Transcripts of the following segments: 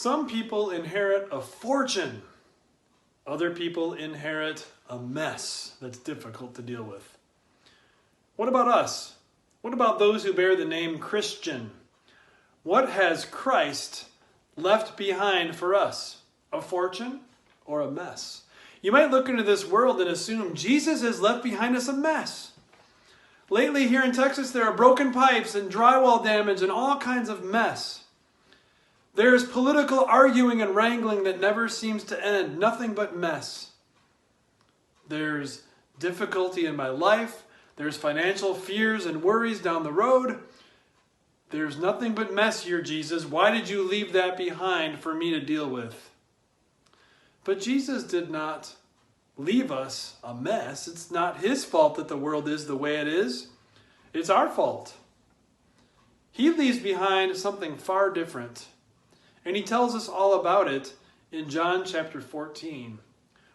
Some people inherit a fortune. Other people inherit a mess that's difficult to deal with. What about us? What about those who bear the name Christian? What has Christ left behind for us? A fortune or a mess? You might look into this world and assume Jesus has left behind us a mess. Lately here in Texas, there are broken pipes and drywall damage and all kinds of mess. There's political arguing and wrangling that never seems to end. Nothing but mess. There's difficulty in my life. There's financial fears and worries down the road. There's nothing but mess here, Jesus. Why did you leave that behind for me to deal with? But Jesus did not leave us a mess. It's not his fault that the world is the way it is. It's our fault. He leaves behind something far different. And he tells us all about it in John chapter 14.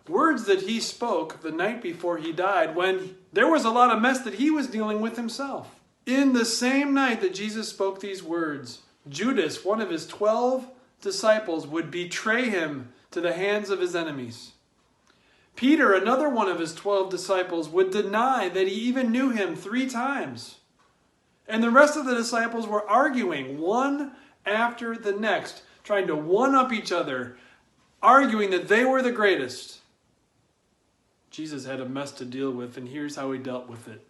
Words that he spoke the night before he died when there was a lot of mess that he was dealing with himself. In the same night that Jesus spoke these words, Judas, one of his 12 disciples, would betray him to the hands of his enemies. Peter, another one of his 12 disciples, would deny that he even knew him 3 times. And the rest of the disciples were arguing one after the next, trying to one-up each other, arguing that they were the greatest. Jesus had a mess to deal with, and here's how he dealt with it.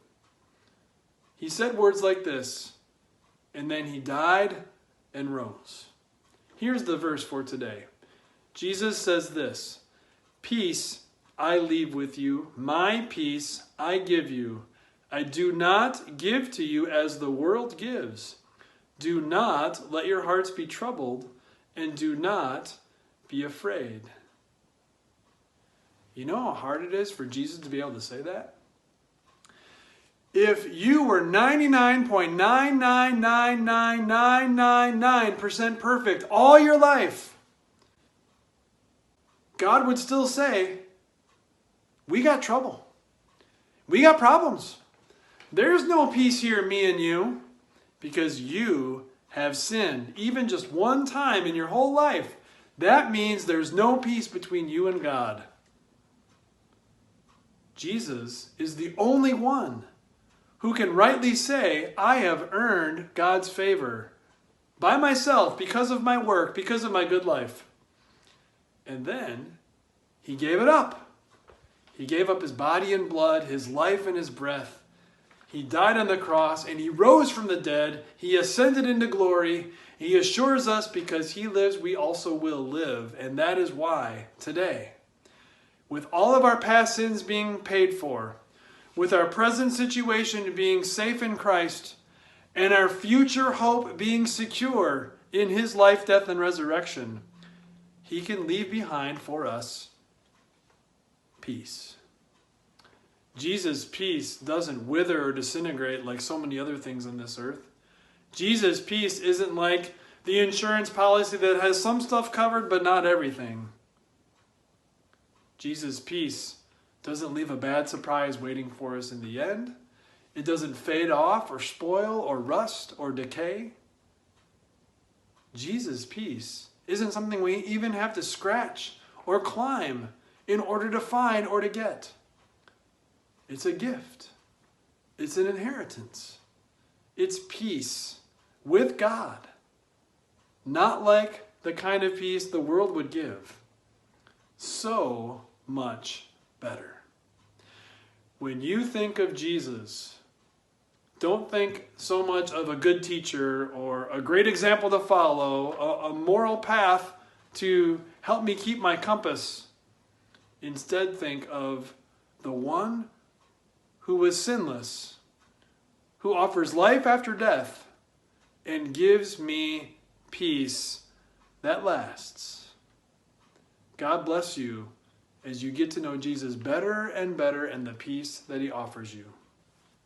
He said words like this, and then he died and rose. Here's the verse for today. Jesus says this, "Peace I leave with you, my peace I give you. I do not give to you as the world gives. Do not let your hearts be troubled, and do not be afraid." You know how hard it is for Jesus to be able to say that? If you were 99.999999% perfect all your life, God would still say, we got trouble. We got problems. There's no peace here, me and you, because you have sinned, even just one time in your whole life. That means there's no peace between you and God. Jesus is the only one who can rightly say, I have earned God's favor by myself, because of my work, because of my good life. And then he gave it up. He gave up his body and blood, his life and his breath. He died on the cross and he rose from the dead. He ascended into glory. He assures us because he lives, we also will live. And that is why today, with all of our past sins being paid for, with our present situation being safe in Christ, and our future hope being secure in his life, death, and resurrection, he can leave behind for us peace. Jesus' peace doesn't wither or disintegrate like so many other things on this earth. Jesus' peace isn't like the insurance policy that has some stuff covered but not everything. Jesus' peace doesn't leave a bad surprise waiting for us in the end. It doesn't fade off or spoil or rust or decay. Jesus' peace isn't something we even have to scratch or climb in order to find or to get. It's a gift. It's an inheritance. It's peace with God. Not like the kind of peace the world would give. So much better. When you think of Jesus, don't think so much of a good teacher or a great example to follow, a moral path to help me keep my compass. Instead, think of the one who was sinless, who offers life after death, and gives me peace that lasts. God bless you as you get to know Jesus better and better and the peace that he offers you.